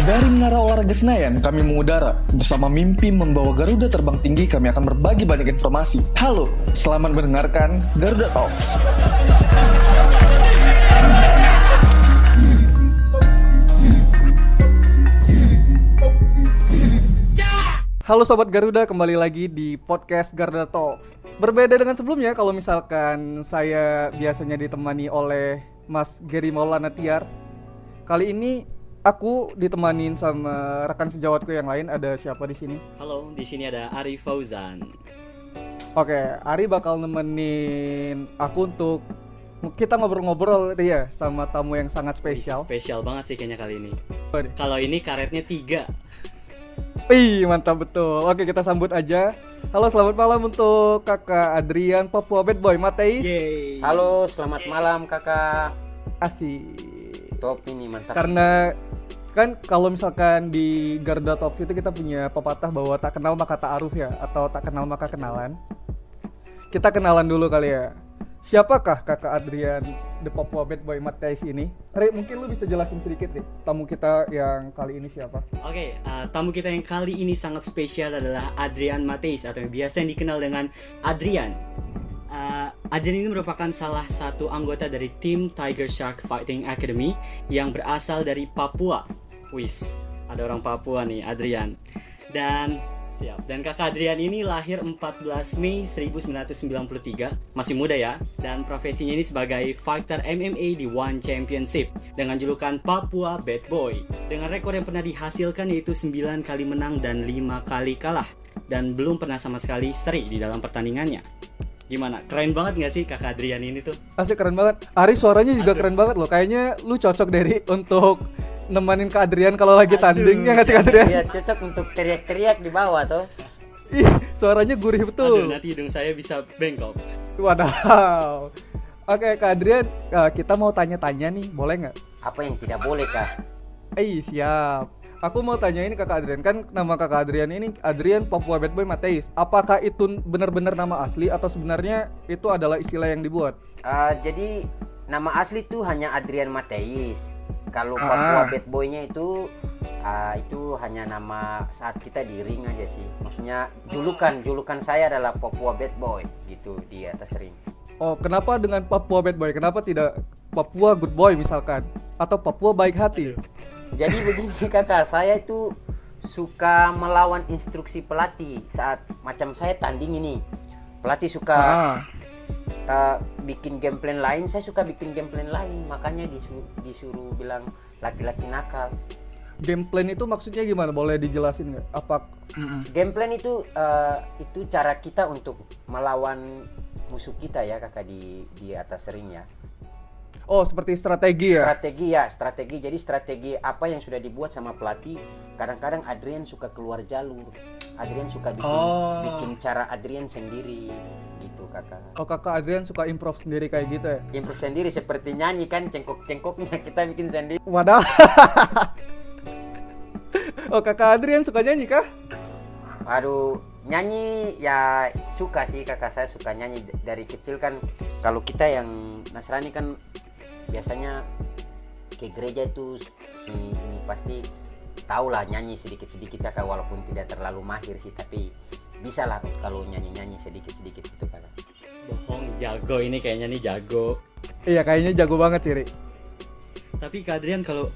Dari Menara Olahraga Senayan, kami mengudara. Bersama mimpi membawa Garuda terbang tinggi, kami akan berbagi banyak informasi. Halo, selamat mendengarkan Garuda Talks. Halo Sobat Garuda, kembali lagi di podcast Garuda Talks. Berbeda dengan sebelumnya, kalau misalkan saya biasanya ditemani oleh Mas Gary Maulana Tiar, kali ini aku ditemanin sama rekan sejawatku yang lain. Ada siapa di sini? Halo, di sini ada Ari Fauzan. Oke, Ari bakal nemenin aku untuk kita ngobrol-ngobrol ya sama tamu yang sangat spesial. Spesial banget sih kayaknya kali ini. Waduh. Kalau ini karetnya 3. Wih, mantap betul. Oke, kita sambut aja. Halo, selamat malam untuk Kakak Adrian Papua Bad Boy Mateis. Yeay. Halo, selamat malam kakak. Asik. Top ini mantap. Karena kan kalau misalkan di Garuda Talks itu kita punya pepatah bahwa tak kenal maka ta'aruf ya, atau tak kenal maka kenalan. Kita kenalan dulu kali ya. Siapakah Kakak Adrian The Papua Bad Boy Mateis ini? Re, mungkin lu bisa jelasin sedikit deh tamu kita yang kali ini siapa? Oke, tamu kita yang kali ini sangat spesial adalah Adrian Mateis atau yang biasa dikenal dengan Adrian. Adrian ini merupakan salah satu anggota dari tim Tiger Shark Fighting Academy yang berasal dari Papua. Wis, ada orang Papua nih, Adrian. Dan kakak Adrian ini lahir 14 Mei 1993, masih muda ya. Dan profesinya ini sebagai fighter MMA di One Championship dengan julukan Papua Bad Boy. Dengan rekor yang pernah dihasilkan yaitu 9 kali menang dan 5 kali kalah. Dan belum pernah sama sekali seri di dalam pertandingannya. Gimana? Keren banget gak sih kakak Adrian ini tuh? Asik, keren banget. Ari suaranya juga keren banget loh. Kayaknya lu cocok dari untuk nemanin Kak Adrian kalau lagi tanding, ya nggak sih Kak Adrian? Iya, cocok untuk teriak-teriak di bawah tuh. Ih, suaranya gurih betul. Aduh, nanti hidung saya bisa bengkok. Wadaw. Oke Kak Adrian, kita mau tanya-tanya nih, boleh nggak? Apa yang tidak boleh kak? Siap. Aku mau tanya ini ke Kak Adrian, kan nama Kakak Adrian ini Adrian Papua Bad Boy Mateis. Apakah itu benar-benar nama asli atau sebenarnya itu adalah istilah yang dibuat? Jadi nama asli tuh hanya Adrian Mateis. Kalau Papua Bad Boy-nya itu hanya nama saat kita di ring aja sih. Maksudnya julukan saya adalah Papua Bad Boy gitu di atas ring. Oh, kenapa dengan Papua Bad Boy? Kenapa tidak Papua Good Boy misalkan? Atau Papua Baik Hati? Jadi begini kakak, saya itu suka melawan instruksi pelatih saat macam saya tanding ini. Pelatih suka bikin game plan lain, saya suka bikin game plan lain. Makanya disuruh bilang laki-laki nakal. Game plan itu maksudnya gimana? Boleh dijelasin nggak? Game plan itu cara kita untuk melawan musuh kita ya kakak di atas ring ya. Oh, seperti strategi ya? Strategi. Jadi strategi apa yang sudah dibuat sama pelatih. Kadang-kadang Adrian suka keluar jalur. Adrian suka bikin cara Adrian sendiri gitu kakak. Oh, Kakak Adrian suka improv sendiri kayak gitu ya? Improv sendiri seperti nyanyi kan, cengkok-cengkoknya kita bikin sendiri. Wadah. Oh, Kakak Adrian suka nyanyi kah? Aduh, nyanyi ya suka sih kakak, saya suka nyanyi dari kecil kan. Kalau kita yang Nasrani kan biasanya ke gereja itu ini pasti tahu lah nyanyi sedikit-sedikit kakak, walaupun tidak terlalu mahir sih, tapi bisa lah kalau nyanyi-nyanyi sedikit-sedikit itu kakak. Bohong, jago ini kayaknya nih jago. Iya, kayaknya jago banget sih, Ri. Tapi Kak Adrian kalau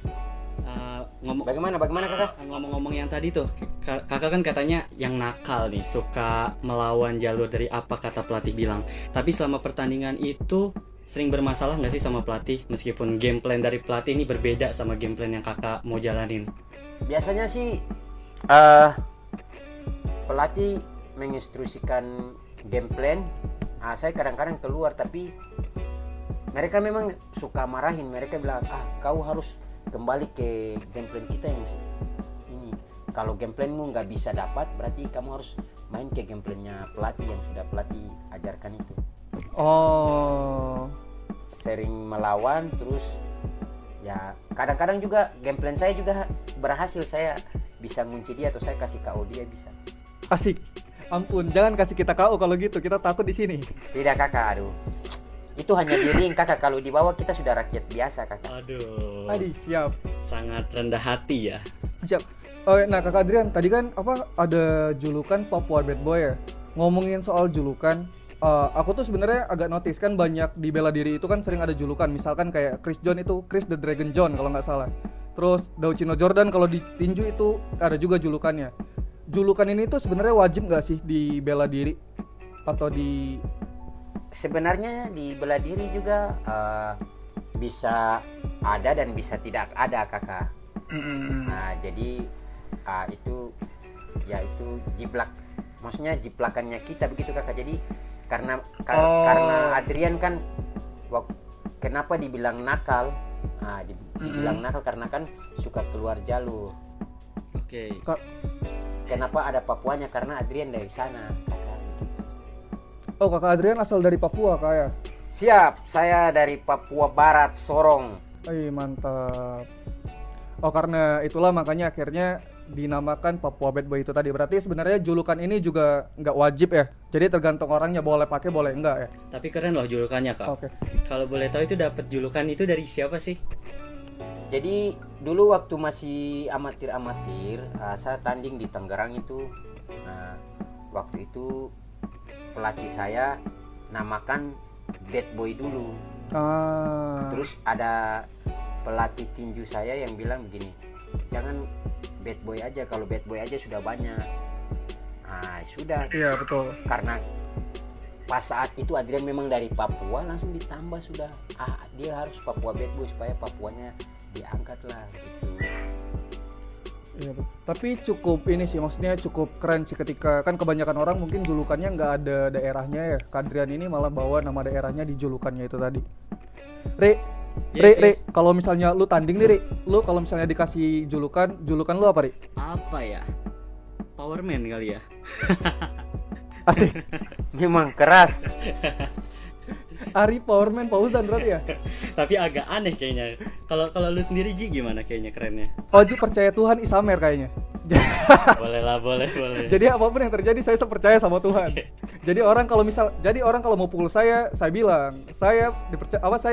Bagaimana kakak? ngomong-ngomong yang tadi tuh, kakak kan katanya yang nakal nih, suka melawan jalur dari apa kata pelatih bilang. Tapi selama pertandingan itu sering bermasalah nggak sih sama pelatih, meskipun game plan dari pelatih ini berbeda sama game plan yang kakak mau jalanin? Biasanya sih pelatih menginstruksikan game plan. Saya kadang-kadang keluar, tapi mereka memang suka marahin. Mereka bilang, kau harus kembali ke game plan kita yang ini. Kalau game planmu nggak bisa dapat, berarti kamu harus main ke game plannya pelatih yang sudah pelatih ajarkan itu. Oh. Sering melawan, terus ya kadang-kadang juga game plan saya juga berhasil. Saya bisa ngunci dia atau saya kasih KO dia bisa. Asik. Ampun, jangan kasih kita KO kalau gitu, kita takut di sini. Tidak kakak, aduh. Itu hanya di ring kakak, kalau di bawah kita sudah rakyat biasa kakak. Aduh. Adi, siap. Sangat rendah hati ya. Siap. Oh, nah Kakak Adrian, tadi kan apa ada julukan Papua Bad Boy ya? Ngomongin soal julukan, aku tuh sebenarnya agak notice kan banyak di bela diri itu kan sering ada julukan, misalkan kayak Chris John itu Chris the Dragon John kalau nggak salah. Terus Dauchino Jordan kalau di tinju itu ada juga julukannya. Julukan ini tuh sebenarnya wajib nggak sih di bela diri atau di Sebenarnya di bela diri juga bisa ada dan bisa tidak ada kakak. Nah, jadi itu itu jiplak, maksudnya jiplakannya kita begitu kakak. Jadi karena Adrian kan kenapa dibilang nakal? Dibilang nakal karena kan suka keluar jalur. Oke. Kenapa ada Papuanya? Karena Adrian dari sana kakak. Oh, Kakak Adrian asal dari Papua Kak ya? Siap, saya dari Papua Barat, Sorong. Mantap. Oh, karena itulah makanya akhirnya dinamakan Papua Bad Boy itu tadi. Berarti sebenarnya julukan ini juga nggak wajib ya. Jadi tergantung orangnya boleh pakai boleh enggak ya. Tapi keren loh julukannya Kak. Oke. Kalau boleh tahu itu dapat julukan itu dari siapa sih? Jadi dulu waktu masih amatir, saya tanding di Tangerang itu. Nah, waktu itu pelatih saya namakan Bad Boy dulu. Terus ada pelatih tinju saya yang bilang begini, jangan Bad Boy aja, kalau Bad Boy aja sudah banyak. Nah sudah. Iya betul. Karena pas saat itu Adrian memang dari Papua, langsung ditambah sudah. Dia harus Papua Bad Boy supaya Papuanya diangkat lah gitu. Iya, tapi cukup ini sih, maksudnya cukup keren sih ketika kan kebanyakan orang mungkin julukannya nggak ada daerahnya ya. Kadrian ini malah bawa nama daerahnya di julukannya itu tadi. Re, kalau misalnya lu tanding nih, Re, lu kalau misalnya dikasih julukan lu apa, Re? Apa ya? Powerman kali ya? Asik. Memang keras. Ari Powerman Fauzan berarti ya? Tapi agak aneh kayaknya. Kalau lu sendiri Ji gimana kayaknya kerennya? Oh, Ji percaya Tuhan Isamer kayaknya. Boleh lah, boleh. Jadi apapun yang terjadi saya percaya sama Tuhan. Jadi orang kalau mau pukul saya bilang, saya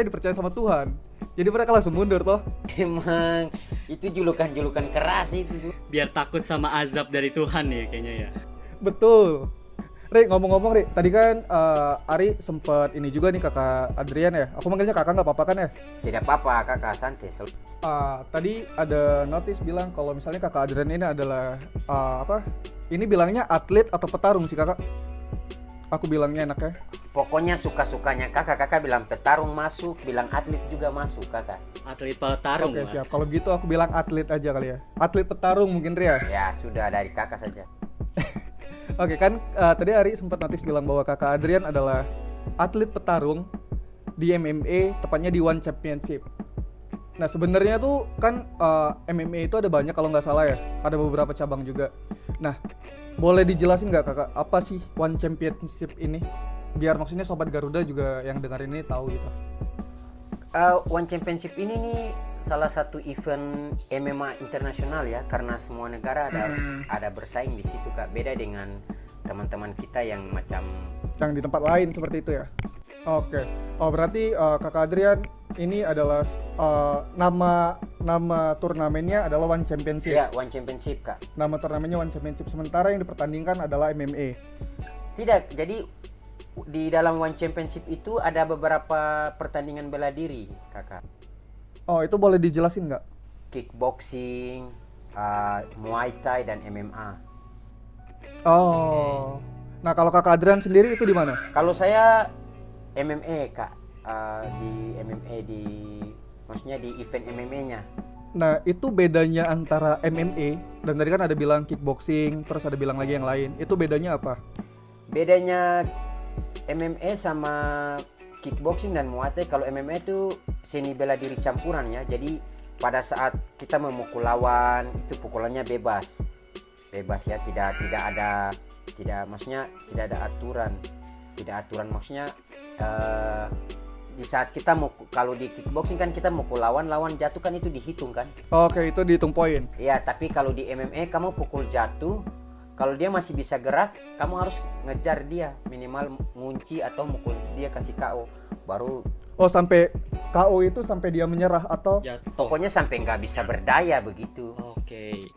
dipercaya sama Tuhan. Jadi mereka langsung mundur toh. Emang itu julukan keras itu. Biar takut sama azab dari Tuhan ya kayaknya ya. Betul. Ri, ngomong-ngomong Ri, tadi kan Ari sempat ini juga nih Kakak Adrian ya. Aku manggilnya Kakak nggak apa-apa kan ya? Tidak apa-apa kakak, santai. Tadi ada notice bilang kalau misalnya Kakak Adrian ini adalah ini bilangnya atlet atau petarung sih Kakak? Aku bilangnya enaknya. Pokoknya suka-sukanya kakak bilang petarung masuk, bilang atlet juga masuk kakak. Atlet petarung. Oke, siap. Kalau gitu aku bilang atlet aja kali ya. Atlet petarung mungkin Ria. Ya sudah, dari kakak saja. Oke kan tadi Ari sempat notice bilang bahwa Kakak Adrian adalah atlet petarung di MMA, tepatnya di One Championship. Nah sebenarnya tuh kan MMA itu ada banyak kalau nggak salah ya, ada beberapa cabang juga. Nah boleh dijelasin nggak Kakak apa sih One Championship ini? Biar maksudnya Sobat Garuda juga yang dengar ini tahu gitu. One Championship ini nih salah satu event MMA internasional ya, karena semua negara ada bersaing di situ kak. Beda dengan teman-teman kita yang macam yang di tempat lain seperti itu ya. Oke. Oh berarti Kakak Adrian ini adalah nama turnamennya adalah One Championship. Ya, One Championship kak. Nama turnamennya One Championship, sementara yang dipertandingkan adalah MMA. Tidak, jadi di dalam One Championship itu ada beberapa pertandingan bela diri kakak. Oh itu boleh dijelasin nggak? Kickboxing, Muay Thai dan MMA. Oh. Nah kalau Kakak Adrian sendiri itu di mana? Kalau saya MMA kak, di MMA maksudnya di event MMA-nya. Nah itu bedanya antara MMA dan tadi kan ada bilang kickboxing, terus ada bilang lagi yang lain. Itu bedanya apa? Bedanya MMA sama kickboxing dan Muay Thai, kalau MMA itu seni bela diri campuran ya. Jadi pada saat kita memukul lawan itu pukulannya bebas ya, maksudnya tidak ada aturan maksudnya di saat kita kalau di kickboxing kan kita mukul lawan jatuh kan itu dihitung kan. Oke, itu dihitung poin. Iya, tapi kalau di MMA kamu pukul jatuh, kalau dia masih bisa gerak, kamu harus ngejar dia, minimal ngunci atau mukul dia kasih KO, baru. Oh sampai KO itu sampai dia menyerah atau Jatuh. Pokoknya sampai nggak bisa berdaya begitu. Oke.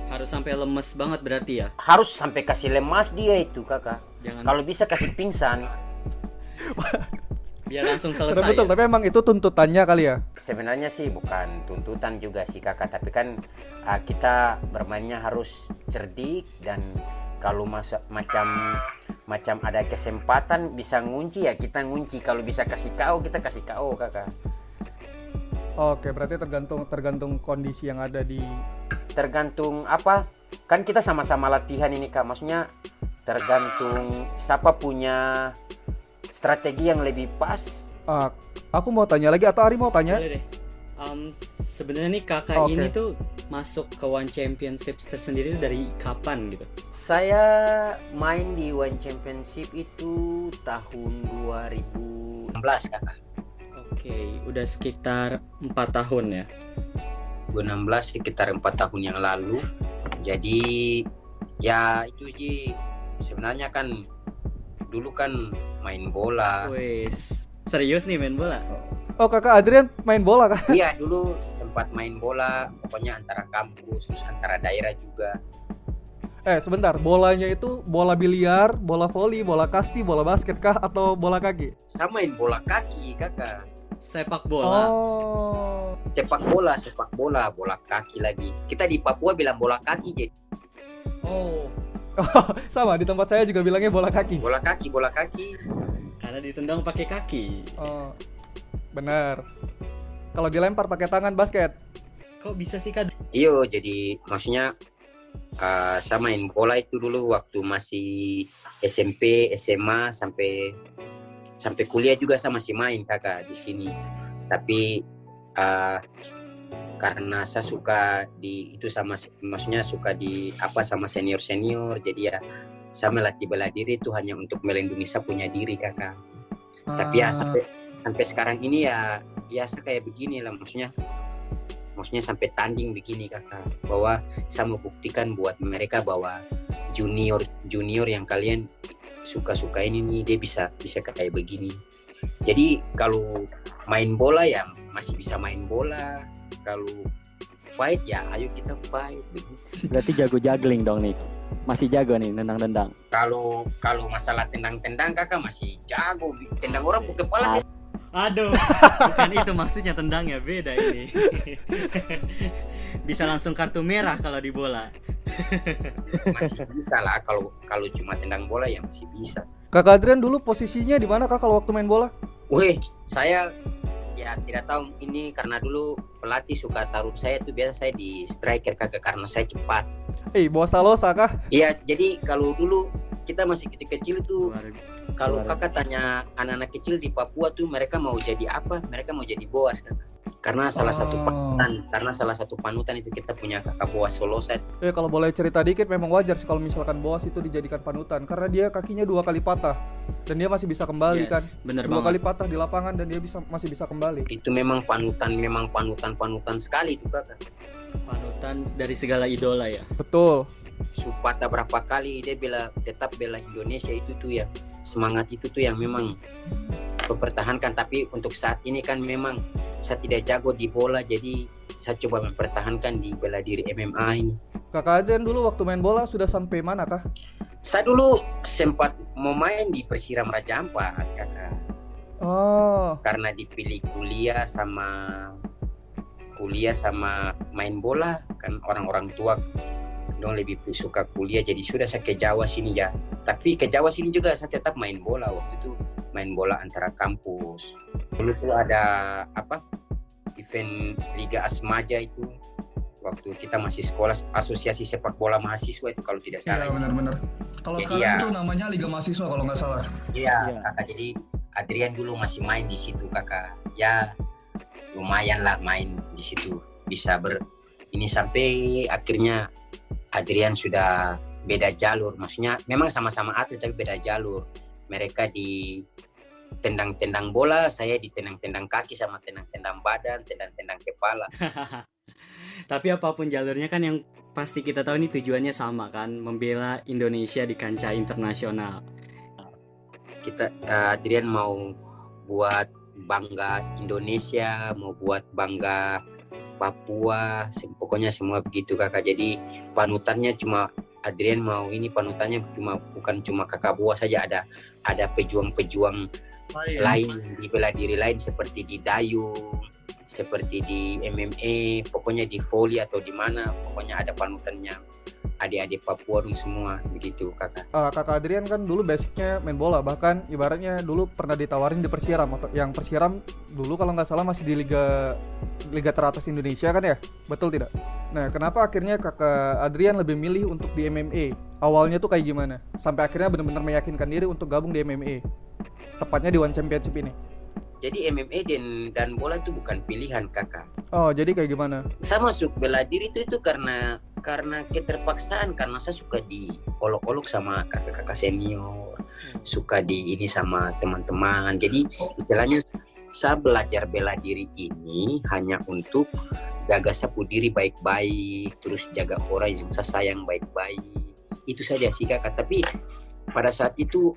Harus sampai lemes banget berarti ya. Harus sampai kasih lemas dia itu kakak. Jangan Kalau bisa kasih pingsan. biar langsung Betul, selesai. betul, Ya? tapi emang itu tuntutannya kali ya. Sebenarnya sih bukan tuntutan juga sih kakak, tapi kan kita bermainnya harus cerdik, dan kalau macam ada kesempatan bisa ngunci ya kita ngunci. Kalau bisa kasih KO kita kasih KO kakak. Oke, berarti tergantung kondisi yang ada di. Tergantung apa? Kan kita sama-sama latihan ini kak. Maksudnya tergantung siapa punya strategi yang lebih pas. Aku mau tanya lagi atau Ari mau tanya? Boleh deh. Sebenarnya nih kakak Oke. ini tuh masuk ke One Championship tersendiri itu dari kapan gitu? Saya main di One Championship itu tahun 2016 kakak. Oke, udah sekitar 4 tahun ya. 2016 sekitar 4 tahun yang lalu. Jadi ya itu Ji, sebenarnya kan dulu kan main bola. Wes, serius nih main bola? Oh, kakak Adrian main bola kan? Iya dulu sempat main bola, pokoknya antara kampus terus antara daerah juga. Sebentar, bolanya itu bola biliar, bola voli, bola kasti, bola basket kah atau bola kaki? Saya main bola kaki kakak. Sepak bola. Oh. Sepak bola, bola kaki lagi. Kita di Papua bilang bola kaki Ji. Oh, Sama, di tempat saya juga bilangnya bola kaki. Bola kaki. karena ditendang pakai kaki. Oh. Benar. Kalau dilempar pakai tangan basket. Kok bisa sih Kak? Iyo, jadi maksudnya saya main bola itu dulu waktu masih SMP, SMA sampai kuliah juga saya masih main kakak di sini. Tapi karena saya suka itu maksudnya suka sama senior, jadi ya saya melatih bela diri itu hanya untuk melindungi saya punya diri kakak. Tapi ya sampai sekarang ini ya saya kayak begini lah, maksudnya sampai tanding begini kakak, bahwa saya mau buktikan buat mereka bahwa junior yang kalian suka ini nih dia bisa kayak begini. Jadi kalau main bola ya masih bisa main bola, kalau fight ya ayo kita fight begitu. Berarti jago juggling dong nih. Masih jago nih nendang-nendang. Kalau masalah tendang kakak masih jago, tendang orang ke kepala. Aduh, bukan itu maksudnya tendangnya, beda ini. Bisa langsung kartu merah kalau di bola. Masih bisa lah, kalau cuma tendang bola ya masih bisa. Kakak Adrian dulu posisinya di mana kak kalau waktu main bola? Wih, saya ya tidak tahu ini karena dulu pelatih suka taruh saya tuh biasa saya di striker kakak karena saya cepat. Bosa losa kah? Iya, jadi kalau dulu kita masih kecil-kecil tuh, kalau Luar. kakak tanya anak-anak kecil di Papua tuh mereka mau jadi apa? Mereka mau jadi boas kakak. Karena salah satu panutan itu kita punya kakak Boas Soloset. Kalau boleh cerita dikit, memang wajar sih kalau misalkan Boas itu dijadikan panutan karena dia kakinya 2 kali patah dan dia masih bisa kembali kan. Bener 2 kali banget. patah di lapangan dan dia masih bisa kembali. Itu memang panutan sekali itu kakak. Panutan dari segala idola ya. Betul. Supata berapa kali dia tetap bela Indonesia, itu tuh ya semangat itu tuh yang memang mempertahankan. Tapi untuk saat ini kan memang saya tidak jago di bola, jadi saya coba mempertahankan di bela diri MMA ini. Kakak Adrian dulu waktu main bola sudah sampai mana kah? Saya dulu sempat mau main di Persiram Raja Ampat kakak, Oh, karena dipilih kuliah sama main bola kan, orang-orang tua dong lebih suka kuliah, jadi sudah saya ke Jawa sini ya. Tapi ke Jawa sini juga saya tetap main bola, waktu itu main bola antara kampus. Dulu tuh ada event Liga Asmaja itu waktu kita masih sekolah, asosiasi sepak bola mahasiswa itu kalau tidak salah. benar-benar. Kalau Jadi sekarang itu namanya Liga Mahasiswa kalau nggak salah. Iya Iya. kakak, jadi Adrian dulu masih main di situ kakak. Ya lumayan lah main di situ, bisa ini sampai akhirnya Adrian sudah beda jalur, maksudnya memang sama-sama atlet tapi beda jalur. Mereka di tendang-tendang bola, saya di tendang-tendang kaki sama tendang-tendang badan, tendang-tendang kepala. Tapi apapun jalurnya kan yang pasti kita tahu ini tujuannya sama kan, membela Indonesia di kancah internasional. Adrian mau buat bangga Indonesia, mau buat bangga Papua, pokoknya semua begitu kakak. Jadi panutannya cuma Adrian mau ini, panutannya bukan cuma kakak buah saja, ada pejuang-pejuang lain di bela diri lain seperti di dayung, seperti di MMA, pokoknya di volley atau di mana, pokoknya ada panutannya adik-adik Papua dong semua begitu kakak. Kakak Adrian kan dulu basicnya main bola, bahkan ibaratnya dulu pernah ditawarin di Persiram, atau yang Persiram dulu kalau nggak salah masih di liga teratas Indonesia kan ya, betul tidak? Nah, kenapa akhirnya kakak Adrian lebih milih untuk di MMA? Awalnya tuh kayak gimana? Sampai akhirnya benar-benar meyakinkan diri untuk gabung di MMA, tepatnya di One Championship ini. Jadi MMA dan bola itu bukan pilihan kakak. Oh, jadi kayak gimana? Saya masuk bela diri itu karena keterpaksaan, karena saya suka diolok-olok sama kakak-kakak senior, suka di ini sama teman-teman. Jadi istilahnya saya belajar bela diri ini hanya untuk jaga sapu diri baik-baik, terus jaga orang yang saya sayang baik-baik. Itu saja sih kakak. Tapi pada saat itu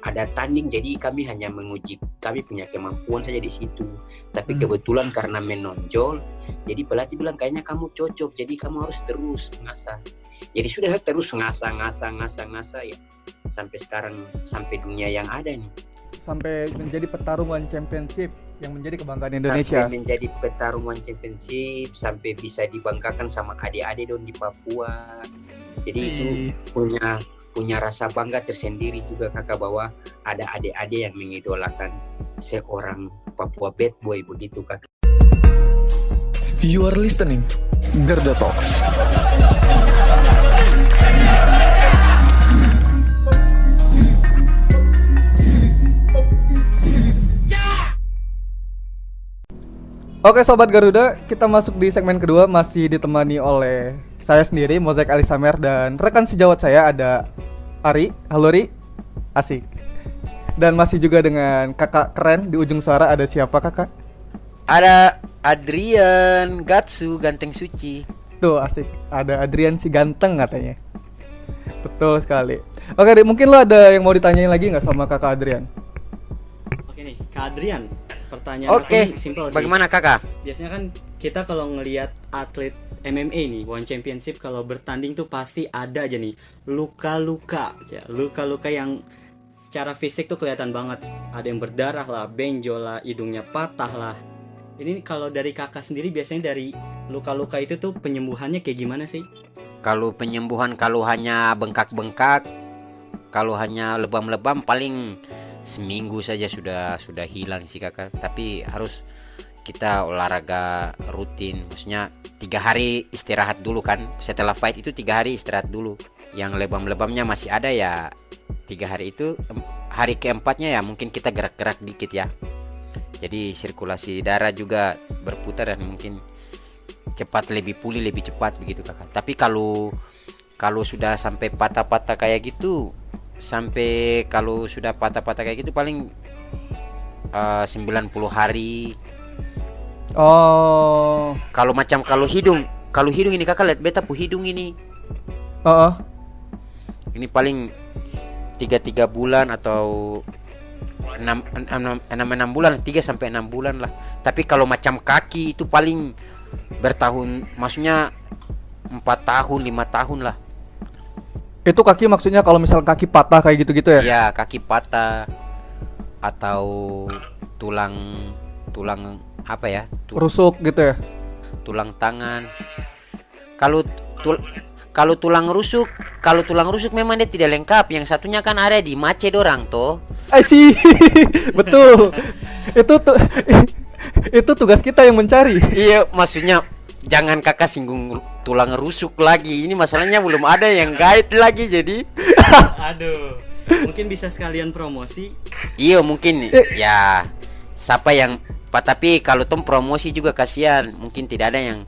ada tanding, jadi kami hanya menguji kami punya kemampuan saja di situ. Tapi kebetulan karena menonjol, jadi pelatih bilang kayaknya kamu cocok, jadi kamu harus terus ngasah. Jadi sudah terus ngasah ya, sampai sekarang, sampai dunia yang ada nih. Sampai menjadi petarung One Championship yang menjadi kebanggaan Indonesia. Sampai menjadi petarung One Championship, sampai bisa dibanggakan sama adik-adik dong di Papua. Jadi itu punya rasa bangga tersendiri juga kakak, bahwa ada adik-adik yang mengidolakan seorang Papua bad boy begitu kakak. You are listening Garda Talks. Oke Sobat Garuda, kita masuk di segmen kedua, masih ditemani oleh saya sendiri, Mozaik Ali Samer, dan rekan sejawat saya ada Ari. Halo Ri, asik. Dan masih juga dengan kakak keren di ujung suara, ada siapa kakak? Ada Adrian Gatsu, ganteng suci. Tuh asik, ada Adrian si ganteng katanya. Betul sekali. Oke Ri, mungkin lo ada yang mau ditanyain lagi nggak sama kakak Adrian? Oke nih, Kak Adrian, pertanyaan aku Oke, nih simple sih. bagaimana kakak? Biasanya kan kita kalau ngelihat atlet MMA nih, One Championship, kalau bertanding tuh pasti ada aja nih luka-luka yang secara fisik tuh kelihatan banget. Ada yang berdarah lah, benjol lah, hidungnya patah lah. Ini kalau dari kakak sendiri biasanya dari luka-luka itu tuh penyembuhannya kayak gimana sih? Kalau penyembuhan, kalau hanya bengkak-bengkak, kalau hanya lebam-lebam, paling seminggu saja sudah hilang sih kakak. Tapi harus kita olahraga rutin, maksudnya 3 hari istirahat dulu kan. Setelah fight itu 3 hari istirahat dulu. Yang lebam-lebamnya masih ada ya 3 hari itu. Hari keempatnya ya mungkin kita gerak-gerak dikit ya. Jadi sirkulasi darah juga berputar dan mungkin lebih pulih lebih cepat begitu kakak. Tapi kalau sudah sampai patah-patah kayak gitu, paling 90 hari. Oh. Kalau hidung ini kakak lihat beta pu hidung ini. Ini paling 3 bulan atau 6 bulan, 3 sampai 6 bulan lah. Tapi kalau macam kaki itu paling bertahun, maksudnya 4 tahun, 5 tahun lah. Itu kaki maksudnya kalau misal kaki patah kayak gitu-gitu ya? Iya, kaki patah atau tulang apa ya? Rusuk gitu ya? Tulang tangan. Kalau tulang rusuk memang dia tidak lengkap. Yang satunya kan ada di mace dorang toh. I see. Betul. Itu tugas kita yang mencari. Iya, maksudnya jangan kakak singgung tulang rusuk lagi. Ini masalahnya belum ada yang guide lagi jadi. Aduh. Mungkin bisa sekalian promosi. Iya, mungkin ya siapa yang tapi kalau tom promosi juga kasihan. Mungkin tidak ada yang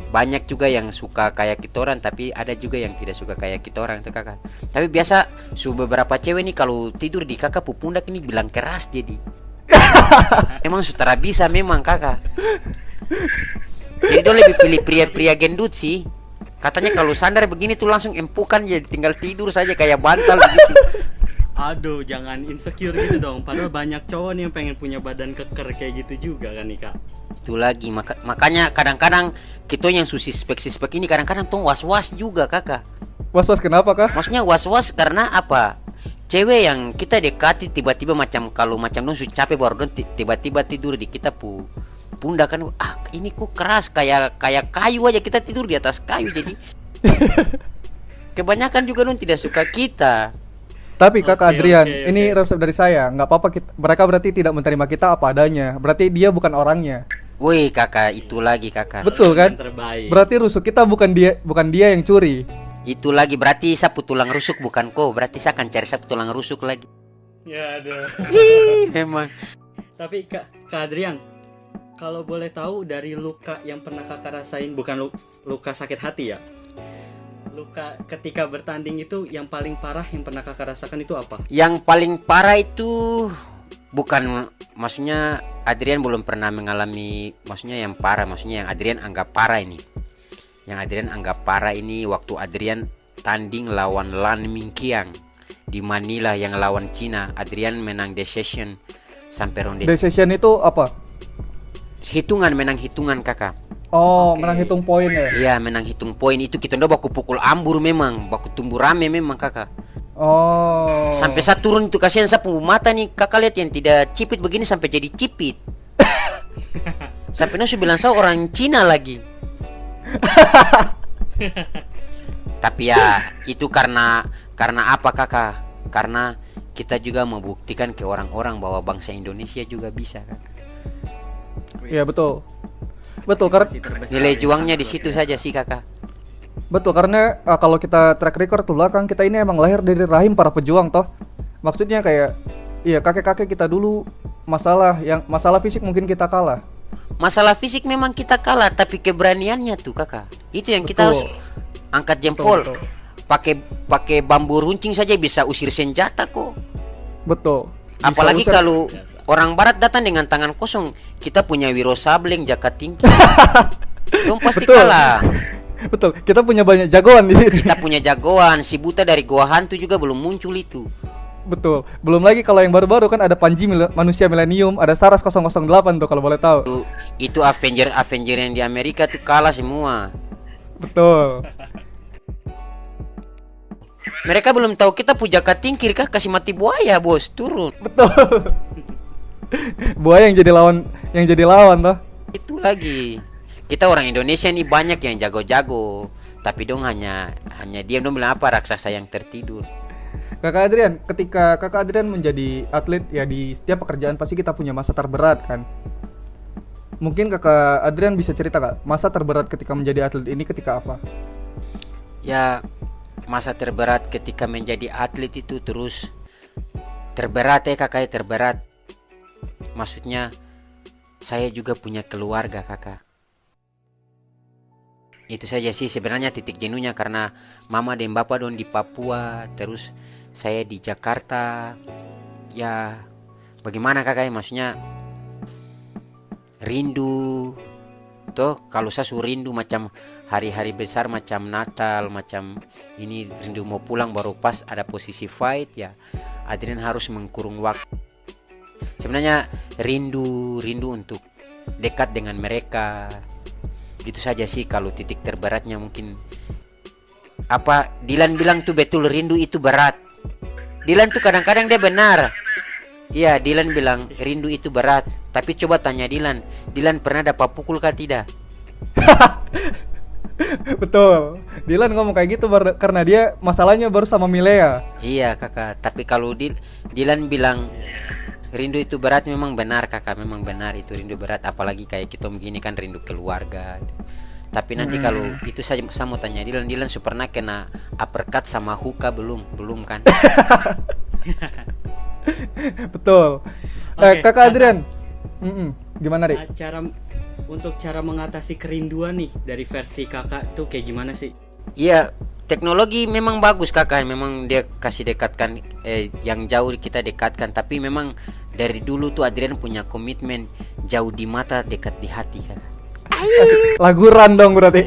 banyak juga yang suka kayak kita orang, tapi ada juga yang tidak suka kayak kita orang tuh kakak. Tapi biasa beberapa cewek nih kalau tidur di kakak pundak ini bilang keras jadi. Emang sutera bisa memang kakak. Jadi dia lebih pilih pria-pria gendut sih. Katanya kalau sandar begini tuh langsung empukan, jadi tinggal tidur saja kayak bantal begitu. Aduh, jangan insecure gitu dong. Padahal banyak cowok nih yang pengen punya badan keker kayak gitu juga kan nih kak. Itu lagi makanya kadang-kadang kita yang suspek ini kadang-kadang tuh was-was juga kakak. Was-was kenapa kah? Maksudnya was-was karena apa? Cewek yang kita dekati tiba-tiba macam kalau macam dong sudah capek baru dong tiba-tiba tidur di kita pundak kan. Ini kok keras kayak kayu aja, kita tidur di atas kayu. Jadi kebanyakan juga dong tidak suka kita. Tapi kakak Oke, Adrian, oke. ini resep dari saya. Nggak apa-apa, mereka berarti tidak menerima kita apa adanya. Berarti dia bukan orangnya. Woi kakak, itu lagi kakak. Betul kan? Yang terbaik. Berarti rusuk kita bukan dia yang curi. Itu lagi berarti sapu tulang rusuk bukan kok. Berarti saya akan cari sapu tulang rusuk lagi. Ya ada. Memang. Tapi kak Adrian, kalau boleh tahu dari luka yang pernah kakak rasain, bukan luka sakit hati ya, luka ketika bertanding itu yang paling parah yang pernah kakak rasakan itu apa? Yang paling parah itu bukan, maksudnya Adrian belum pernah mengalami, maksudnya yang parah, maksudnya yang Adrian anggap parah ini. Yang Adrian anggap parah ini waktu Adrian tanding lawan Lan Mingqiang di Manila yang lawan Cina. Adrian menang decision sampai ronde. Decision itu apa? Menang hitungan kakak. Oh, Oke. menang hitung poin ya? Iya, menang hitung poin itu kita udah baku pukul ambur memang, baku tumbuh rame memang kakak. Oh. Sampai saya turun itu kasihan saya punggung mata nih kakak, lihat yang tidak cipit begini sampai jadi cipit. Sampai Nusu bilang saya orang Cina lagi. Tapi ya itu karena apa kakak? Karena kita juga membuktikan ke orang-orang bahwa bangsa Indonesia juga bisa kakak. Iya betul. Betul karena Masih terbesar Nilai ya, juangnya sangat di situ luar saja biasa. sih kakak. betul karena kalau kita track record ke belakang, kita ini emang lahir dari rahim para pejuang toh. Maksudnya kayak iya kakek-kakek kita dulu masalah fisik mungkin kita kalah. Masalah fisik memang kita kalah, tapi keberaniannya tuh kakak, itu yang kita Betul. harus angkat jempol. Betul. Pakai bambu runcing saja bisa usir senjata kok. Betul. Bisa Apalagi usir- kalau orang barat datang dengan tangan kosong, kita punya Wiro Sableng, Jaka Tingkir. Dong pasti Betul. kalah. Betul, kita punya banyak jagoan di sini. Kita punya jagoan, si Buta dari Gua Hantu juga belum muncul itu. Betul. Belum lagi kalau yang baru-baru kan ada Panji manusia milenium, ada Saras 008 tuh kalau boleh tahu. Itu Avenger yang di Amerika tuh kalah semua. Betul. Mereka belum tahu kita puja Jaka Tingkir kah, kasih mati buaya bos, turun. Betul. Buaya yang jadi lawan toh. Itu lagi. Kita orang Indonesia nih banyak yang jago-jago, tapi dong hanya diam, dong bilang apa, raksasa yang tertidur. Kakak Adrian, ketika Kakak Adrian menjadi atlet ya di setiap pekerjaan pasti kita punya masa terberat kan. Mungkin Kakak Adrian bisa cerita Kak, masa terberat ketika menjadi atlet ini ketika apa? Ya, masa terberat ketika menjadi atlet itu terus terberat ya kakak, terberat. Maksudnya saya juga punya keluarga kakak. Itu saja sih sebenarnya titik jenuhnya, karena mama dan bapak dong di Papua, terus saya di Jakarta. Ya bagaimana kakak, maksudnya rindu. Toh kalau saya rindu macam hari-hari besar macam Natal, macam ini rindu mau pulang, baru pas ada posisi fight ya Adrian harus mengkurung waktu. Sebenarnya rindu untuk dekat dengan mereka. Itu saja sih kalau titik terberatnya mungkin. Apa Dilan bilang tuh betul, rindu itu berat. Dilan tuh kadang-kadang dia benar. Iya, Dilan bilang rindu itu berat. Tapi coba tanya Dilan pernah dapat pukul kah tidak? Betul. Dilan ngomong kayak gitu karena dia masalahnya baru sama Milea. Iya kakak, tapi kalau Dilan bilang rindu itu berat, memang benar kakak, memang benar itu rindu berat. Apalagi kayak kita begini kan rindu keluarga. Tapi nanti kalau itu saya mau tanya Dilan pernah kena uppercut sama Huka belum kan? Betul. Oke, Kakak Adrian. Gimana Rik? Cara mengatasi kerinduan nih dari versi kakak tuh kayak gimana sih? Iya, teknologi memang bagus kakak, memang dia kasih dekatkan yang jauh kita dekatkan. Tapi memang dari dulu tuh Adrian punya komitmen, jauh di mata dekat di hati kakak. Laguran dong berarti.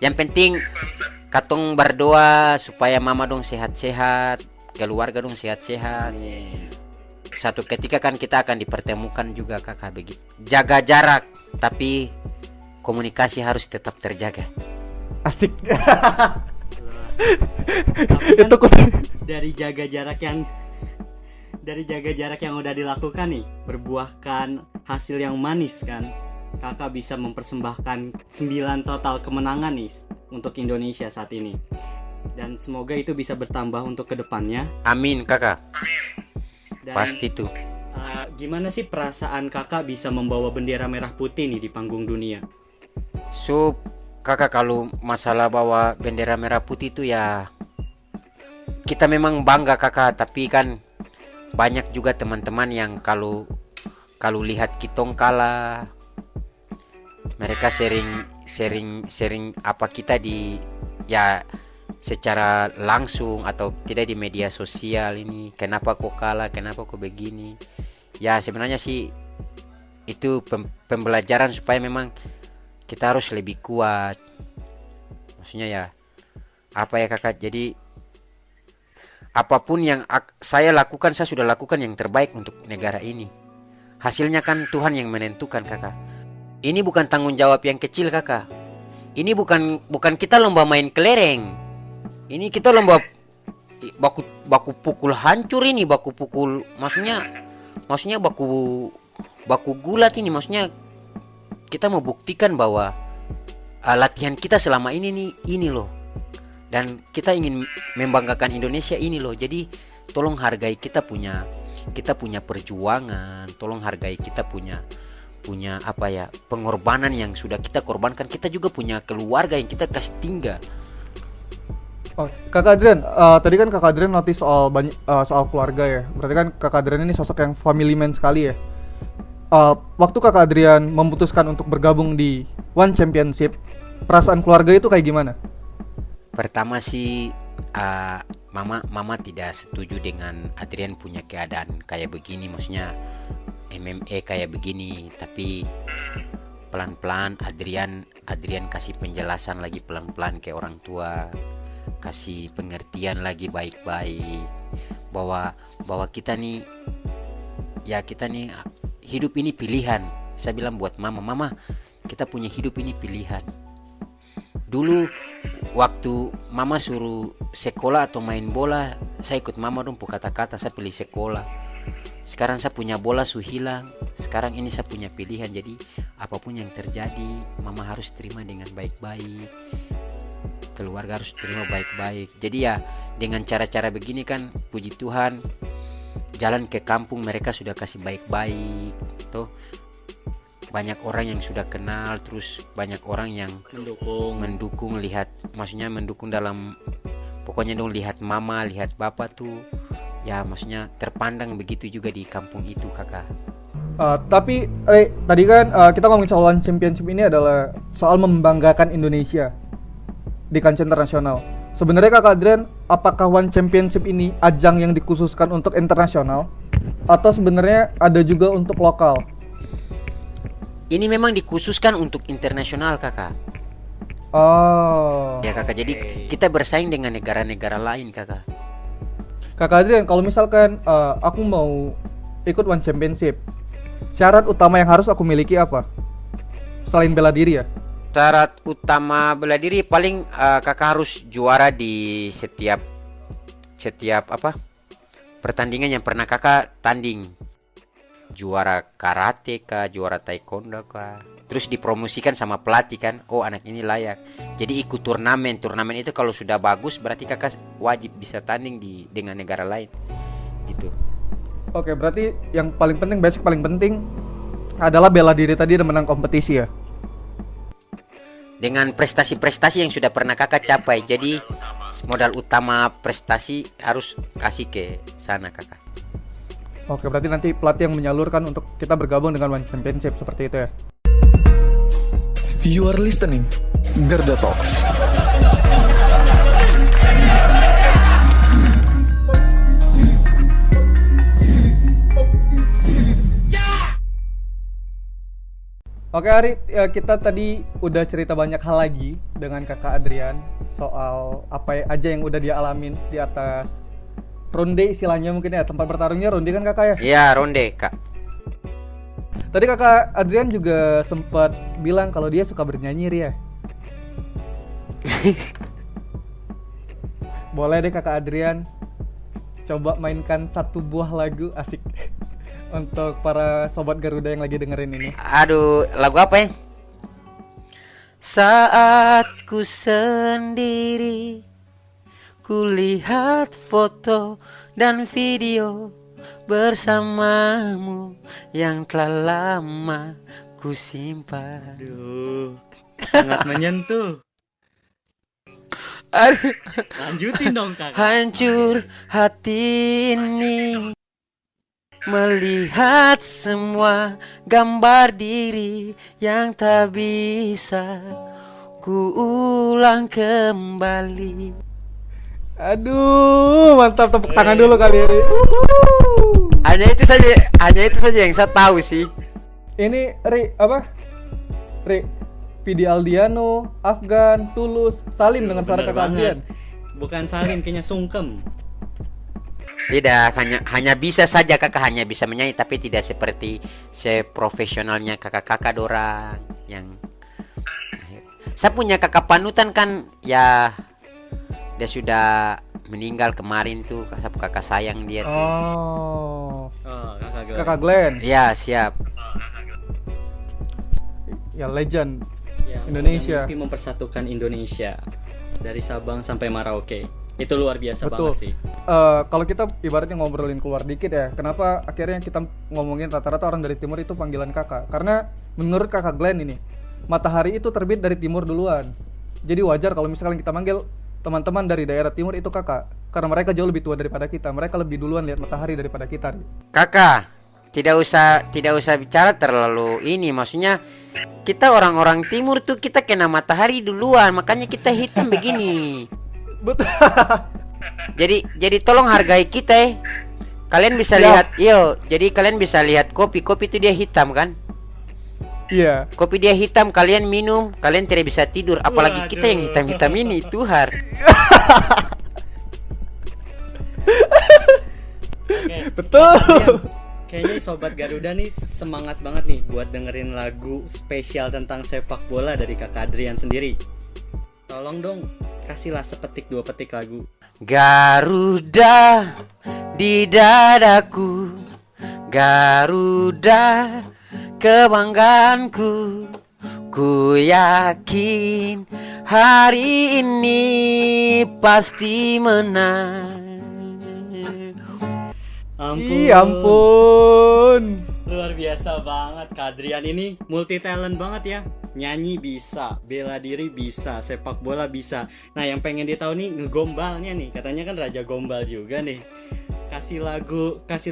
Yang penting katong berdoa supaya mama dong sehat-sehat, keluarga dong sehat-sehat. Satu ketika kan kita akan dipertemukan juga kakak begitu. Jaga jarak, tapi komunikasi harus tetap terjaga. Asik. Tapi Itu kan dari jaga jarak yang udah dilakukan nih, berbuahkan hasil yang manis kan. Kakak bisa mempersembahkan 9 total kemenangan nih untuk Indonesia saat ini. Dan semoga itu bisa bertambah untuk kedepannya. Amin kakak. Dan, Pasti tuh. Gimana sih perasaan kakak bisa membawa bendera merah putih nih di panggung dunia? So kakak, kalau masalah bawa bendera merah putih itu ya kita memang bangga kakak, tapi kan banyak juga teman-teman yang kalau lihat kitong kalah, mereka sering apa kita di ya secara langsung atau tidak di media sosial ini, kenapa kok kalah, kenapa kok begini. Ya sebenarnya sih itu pembelajaran supaya memang kita harus lebih kuat. Maksudnya ya apa ya kakak, jadi apapun yang saya lakukan, saya sudah lakukan yang terbaik untuk negara ini. Hasilnya kan Tuhan yang menentukan kakak. Ini bukan tanggung jawab yang kecil kakak. Ini bukan kita lomba main kelereng. Ini kita lomba baku pukul hancur ini, baku pukul maksudnya baku gulat ini. Maksudnya kita mau buktikan bahwa latihan kita selama ini loh. Dan kita ingin membanggakan Indonesia ini loh. Jadi tolong hargai kita punya perjuangan, tolong hargai kita punya apa ya, pengorbanan yang sudah kita korbankan. Kita juga punya keluarga yang kita kasih tinggal. Oh, Kakak Adrian, tadi kan Kakak Adrian notice soal keluarga ya. Berarti kan Kakak Adrian ini sosok yang family man sekali ya. Waktu Kakak Adrian memutuskan untuk bergabung di One Championship, perasaan keluarga itu kayak gimana? Pertama sih mama tidak setuju dengan Adrian punya keadaan kayak begini, maksudnya MMA kayak begini. Tapi pelan-pelan Adrian kasih penjelasan lagi pelan-pelan ke orang tua, kasih pengertian lagi baik-baik bahwa kita nih hidup ini pilihan. Saya bilang buat mama, kita punya hidup ini pilihan. Dulu waktu mama suruh sekolah atau main bola, saya ikut mama dong, kata-kata saya pilih sekolah. Sekarang saya punya bola hilang, sekarang ini saya punya pilihan. Jadi apapun yang terjadi, mama harus terima dengan baik-baik, keluarga harus terima baik-baik. Jadi ya dengan cara-cara begini kan, puji Tuhan, jalan ke kampung mereka sudah kasih baik-baik tuh. Banyak orang yang sudah kenal, terus banyak orang yang mendukung, lihat, maksudnya mendukung dalam, pokoknya dong lihat mama, lihat bapak tuh, ya maksudnya terpandang begitu juga di kampung itu kakak. Tapi tadi kan kita ngomongin soal One Championship ini adalah soal membanggakan Indonesia di kancah internasional. Sebenarnya Kakak Adrian, apakah One Championship ini ajang yang dikhususkan untuk internasional atau sebenarnya ada juga untuk lokal? Ini memang dikhususkan untuk internasional kakak. Oh. Ya kakak, jadi kita bersaing dengan negara-negara lain kakak. Kakak Adrian, kalau misalkan aku mau ikut One Championship, syarat utama yang harus aku miliki apa? Selain bela diri ya? Syarat utama bela diri paling kakak harus juara di setiap pertandingan yang pernah kakak tanding. Juara karate kah, juara taekwondo kah, terus dipromosikan sama pelatih kan, oh anak ini layak. Jadi ikut turnamen itu kalau sudah bagus berarti kakak wajib bisa tanding dengan negara lain gitu. Oke, berarti yang paling penting, basic paling penting adalah bela diri tadi dan menang kompetisi ya. Dengan prestasi-prestasi yang sudah pernah kakak capai, jadi modal utama prestasi harus kasih ke sana kakak. Oke, berarti nanti pelatih yang menyalurkan untuk kita bergabung dengan One Championship seperti itu ya. You are listening Garda Talks. Oke Ari, kita tadi udah cerita banyak hal lagi dengan kakak Adrian soal apa aja yang udah dia alamin di atas ronde istilahnya mungkin ya, tempat bertarungnya ronde kan kakak ya? Iya, ronde kak. Tadi kakak Adrian juga sempat bilang kalau dia suka bernyanyi Ria. Boleh deh kakak Adrian coba mainkan satu buah lagu asik untuk para sobat Garuda yang lagi dengerin ini. Aduh, lagu apa ya? Saat ku sendiri, ku lihat foto dan video bersamamu yang telah lama ku simpan. Aduh, sangat menyentuh. Aduh, Lanjutin dong kakak. hancur hati ini melihat semua gambar diri yang tak bisa ku ulang kembali. Aduh, mantap, tepuk tangan dulu kali ini. Hanya itu saja yang saya tahu sih. Ini Ri, apa? Ri, Vidi Aldiano, Afgan, Tulus, Salim dengan suara Bener kakak Adrian. Bukan Salim, kayaknya sungkem. Tidak, hanya bisa saja kakak hanya bisa menyanyi, tapi tidak seperti seprofesionalnya kakak-kakak dorang yang. Saya punya kakak panutan kan, ya dia sudah meninggal kemarin tuh, kakak sayang dia tuh. Oh, Oh, kakak Glenn. kakak Glenn, Ya siap. ya legend. Yang Indonesia. punya mimpi mempersatukan Indonesia dari Sabang sampai Merauke. Itu luar biasa Betul. banget sih. Kalau kita ibaratnya ngobrolin keluar dikit ya, kenapa akhirnya kita ngomongin rata-rata orang dari timur itu panggilan kakak? Karena menurut kakak Glenn ini, matahari itu terbit dari timur duluan. Jadi wajar kalau misalkan kita manggil teman-teman dari daerah timur itu kakak, karena mereka jauh lebih tua daripada kita. Mereka lebih duluan lihat matahari daripada kita. Kakak, tidak usah bicara terlalu ini, maksudnya kita orang-orang timur tuh kita kena matahari duluan, makanya kita hitam begini. Betul. Jadi tolong hargai kita ya. Kalian bisa Siap. lihat, jadi kalian bisa lihat kopi itu dia hitam kan? Iya. Kopi dia hitam, kalian minum, kalian tidak bisa tidur, apalagi kita yang hitam-hitam ini, Tuhar. Oke. Betul. Kayaknya sobat Garuda nih semangat banget nih buat dengerin lagu spesial tentang sepak bola dari kakak Adrian sendiri. Tolong dong, kasihlah sepetik dua petik lagu. Garuda di dadaku, Garuda kebanggaanku. Ku yakin hari ini pasti menang. Ampun. Ih, ampun. Luar biasa banget, Kak Adrian ini multi talent banget ya. Nyanyi bisa, bela diri bisa, sepak bola bisa. Nah, yang pengen ditahu nih ngegombalnya nih. Katanya kan raja gombal juga nih. Kasih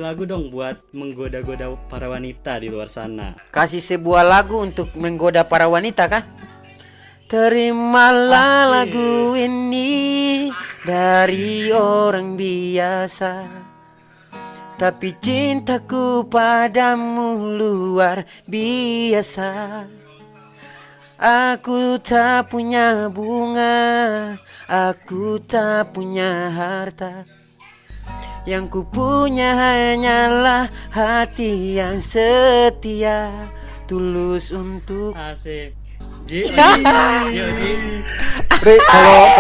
lagu dong buat menggoda-goda para wanita di luar sana. Kasih sebuah lagu untuk menggoda para wanita kan? Terimalah Asik. lagu ini dari orang biasa, tapi cintaku padamu luar biasa. Aku tak punya bunga, aku tak punya harta. Yang ku punya hanyalah hati yang setia, tulus untuk. Asik. Ji. Ri,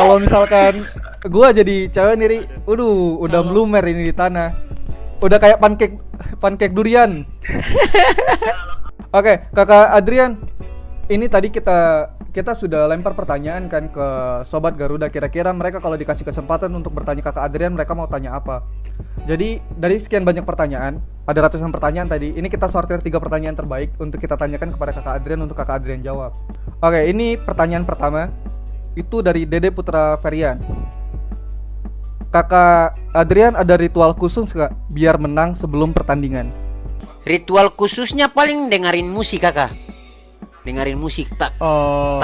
kalau misalkan gua jadi cewek nih, Ri, udah melumer ini di tanah. Udah kayak pancake durian. Oke, kakak Adrian, ini tadi kita sudah lempar pertanyaan kan ke sobat Garuda, kira-kira mereka kalau dikasih kesempatan untuk bertanya kakak Adrian mereka mau tanya apa. Jadi dari sekian banyak pertanyaan, ada ratusan pertanyaan tadi, ini kita sortir 3 pertanyaan terbaik untuk kita tanyakan kepada kakak Adrian untuk kakak Adrian jawab. Oke, ini pertanyaan pertama, itu dari Dede Putra Ferian. Kakak Adrian ada ritual khusus nggak biar menang sebelum pertandingan? Ritual khususnya paling dengerin musik kakak. Dengerin musik tak Oh,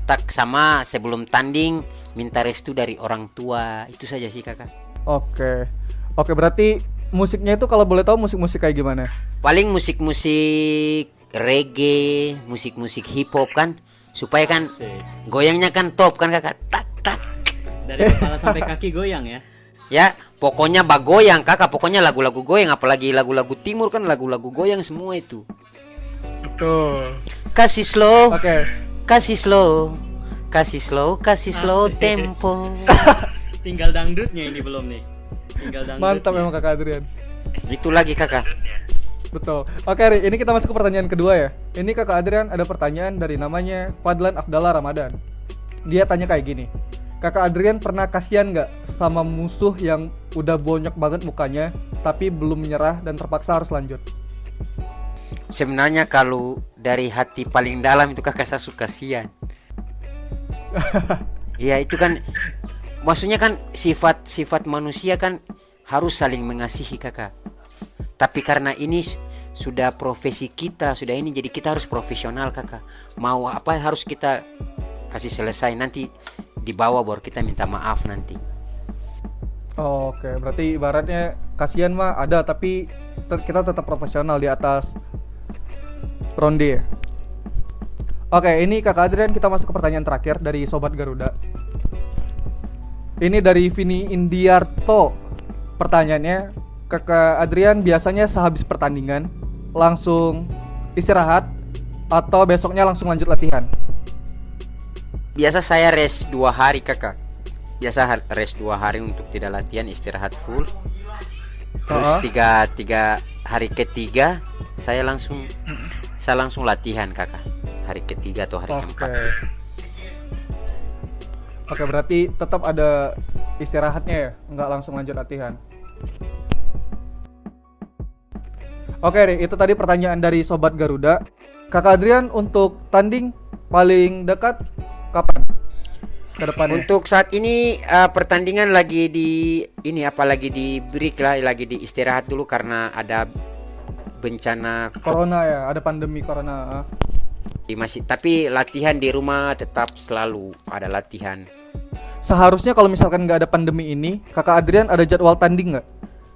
tak sama sebelum tanding minta restu dari orang tua, itu saja sih kakak. oke, berarti musiknya itu kalau boleh tahu musik-musik kayak gimana? Paling musik-musik reggae, musik-musik hip hop kan, supaya kan Asik. goyangnya kan top kan kakak, tak tak. Dari kepala sampai kaki goyang ya. Ya, pokoknya bagoyang kakak, pokoknya lagu-lagu goyang, apalagi lagu-lagu timur kan lagu-lagu goyang semua itu. Betul. Kasih slow, Oke. kasih slow, kasih slow, kasih slow Asik. tempo. Tinggal dangdutnya ini belum nih. Tinggal dangdutnya. Mantap memang Kakak Adrian. Itu lagi kakak. Betul. Oke, Ri, ini kita masuk ke pertanyaan kedua ya. Ini Kakak Adrian ada pertanyaan dari namanya Fadlan Afdallah Ramadan. Dia tanya kayak gini. Kakak Adrian pernah kasihan nggak sama musuh yang udah bonyok banget mukanya, tapi belum menyerah dan terpaksa harus lanjut? Sebenarnya kalau dari hati paling dalam itu kakak saya suka kasihan. Ya itu kan, maksudnya kan sifat manusia kan harus saling mengasihi kakak. Tapi karena ini sudah profesi kita, sudah ini, jadi kita harus profesional kakak. Mau apa harus kita kasih selesai, nanti dibawa baru kita minta maaf nanti. Oke, berarti ibaratnya kasihan mah ada, tapi kita tetap profesional di atas ronde ya. Oke, ini Kakak Adrian kita masuk ke pertanyaan terakhir dari Sobat Garuda. Ini dari Vini Indiarto. Pertanyaannya, Kakak Adrian biasanya sehabis pertandingan langsung istirahat atau besoknya langsung lanjut latihan? Biasa saya rest 2 hari kakak. Biasa rest 2 hari untuk tidak latihan, istirahat full. Terus tiga hari ketiga saya langsung latihan kakak. Hari ketiga atau hari keempat. Oke, berarti tetap ada istirahatnya ya, nggak langsung lanjut latihan. Oke, Ri, itu tadi pertanyaan dari Sobat Garuda. Kakak Adrian untuk tanding paling dekat kapan? Ke depannya? Untuk saat ini pertandingan lagi di ini, apalagi di break lah, lagi di istirahat dulu karena ada bencana Corona ya, ada pandemi corona. masih, tapi latihan di rumah tetap selalu ada latihan. Seharusnya kalau misalkan nggak ada pandemi ini, Kakak Adrian ada jadwal tanding nggak?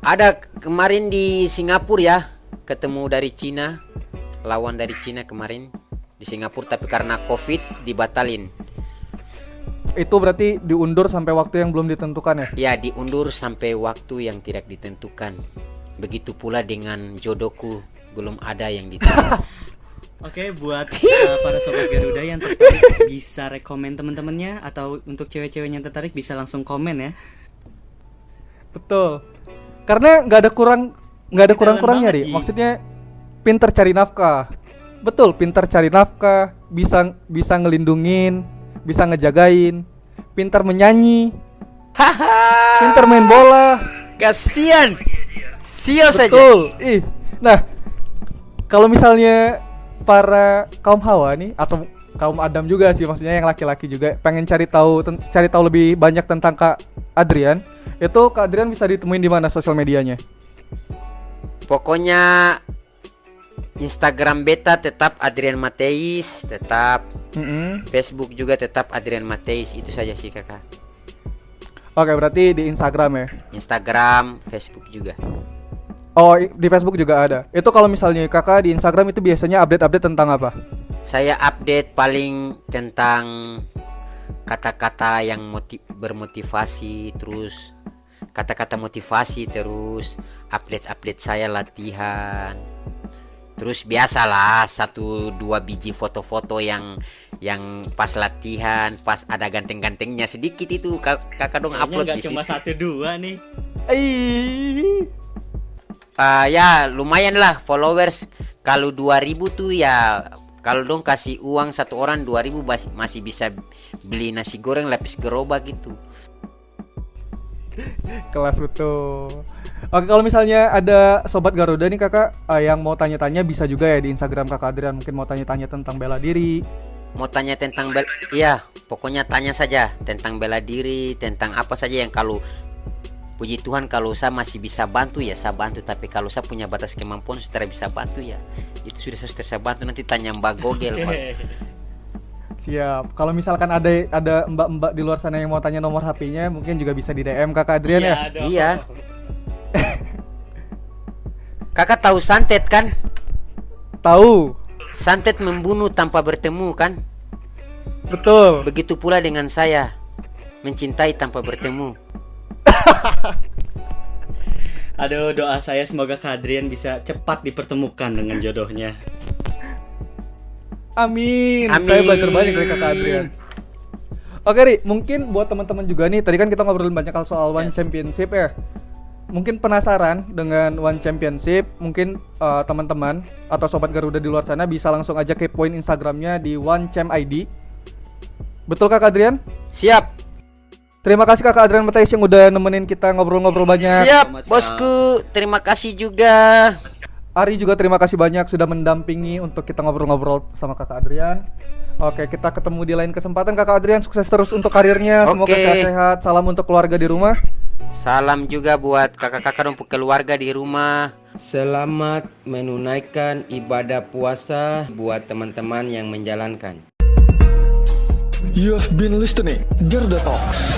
Ada kemarin di Singapura ya, ketemu dari Cina, lawan dari Cina kemarin di Singapura, tapi karena COVID dibatalin. Itu berarti diundur sampai waktu yang belum ditentukan ya? Ya, diundur sampai waktu yang tidak ditentukan. Begitu pula dengan jodohku, belum ada yang ditentukan. Oke, buat para Sobat Garuda yang tertarik bisa rekomen teman-temannya, atau untuk cewek-ceweknya yang tertarik bisa langsung komen ya. Betul. Karena nggak ada kurang-kurangnya, Ri. banget, Ji. Maksudnya pinter cari nafkah. Betul, pinter cari nafkah, bisa ngelindungin, bisa ngejagain, pinter menyanyi, pinter main bola. Kasian. Sial saja. Betul. Ih. Nah, kalau misalnya para kaum Hawa nih, atau kaum Adam juga sih, maksudnya yang laki-laki juga pengen cari tahu lebih banyak tentang Kak Adrian, itu Kak Adrian bisa ditemuin di mana sosial medianya? Pokoknya Instagram beta tetap Adrian Mateis, tetap Facebook juga tetap Adrian Mateis, itu saja sih kakak. Oke, berarti di Instagram ya. Instagram, Facebook juga. Oh, di Facebook juga ada. Itu kalau misalnya kakak di Instagram itu biasanya update tentang apa? Saya update paling tentang kata-kata yang bermotivasi, terus kata-kata motivasi, terus update saya latihan. Terus biasalah 1-2 biji foto-foto yang pas latihan, pas ada ganteng-gantengnya sedikit itu kakak dong upload Kayaknya di nggak cuma situ. 1-2 nih. Ya lumayan lah followers. Kalau 2000 tuh ya, kalau dong kasih uang satu orang 2000 masih bisa beli nasi goreng lapis gerobak gitu. Kelas betul. Oke, kalau misalnya ada Sobat Garuda nih kakak yang mau tanya-tanya bisa juga ya di Instagram Kakak Adrian. Mungkin mau tanya-tanya tentang bela diri. Mau tanya tentang iya, pokoknya tanya saja tentang bela diri, tentang apa saja yang kalau puji Tuhan kalau saya masih bisa bantu ya saya bantu, tapi kalau saya punya batas kemampuan sudah bisa bantu ya itu sudah saya bantu, nanti tanya Mbak Gogel. Siap. Kalau misalkan ada mbak-mbak di luar sana yang mau tanya nomor HP-nya, mungkin juga bisa di DM Kakak Adrian ya. dong. Iya. Kakak tahu santet kan? Tahu. santet membunuh tanpa bertemu kan? Betul. Begitu pula dengan saya, mencintai tanpa bertemu. Aduh, doa saya semoga Kak Adrian bisa cepat dipertemukan dengan jodohnya. Amin. Amin. Saya belajar banyak dari kakak Adrian. Oke Ri, mungkin buat teman-teman juga nih, tadi kan kita ngobrolin banyak hal soal One Yes. Championship ya. Mungkin penasaran dengan One Championship, mungkin teman-teman atau sobat Garuda di luar sana bisa langsung aja kepoin Instagramnya di OneChampID. Betul Kak Adrian? Siap, Terima kasih Kakak Adrian Matthijs yang udah nemenin kita ngobrol-ngobrol banyak. siap, Selamat bosku. Terima kasih juga. Ari juga terima kasih banyak sudah mendampingi untuk kita ngobrol-ngobrol sama Kakak Adrian. Oke, kita ketemu di lain kesempatan Kakak Adrian. Sukses terus untuk karirnya. Semoga Oke. sehat-sehat. Salam untuk keluarga di rumah. Salam juga buat kakak-kakak dan keluarga di rumah. Selamat menunaikan ibadah puasa buat teman-teman yang menjalankan. You have been listening Garda Talks.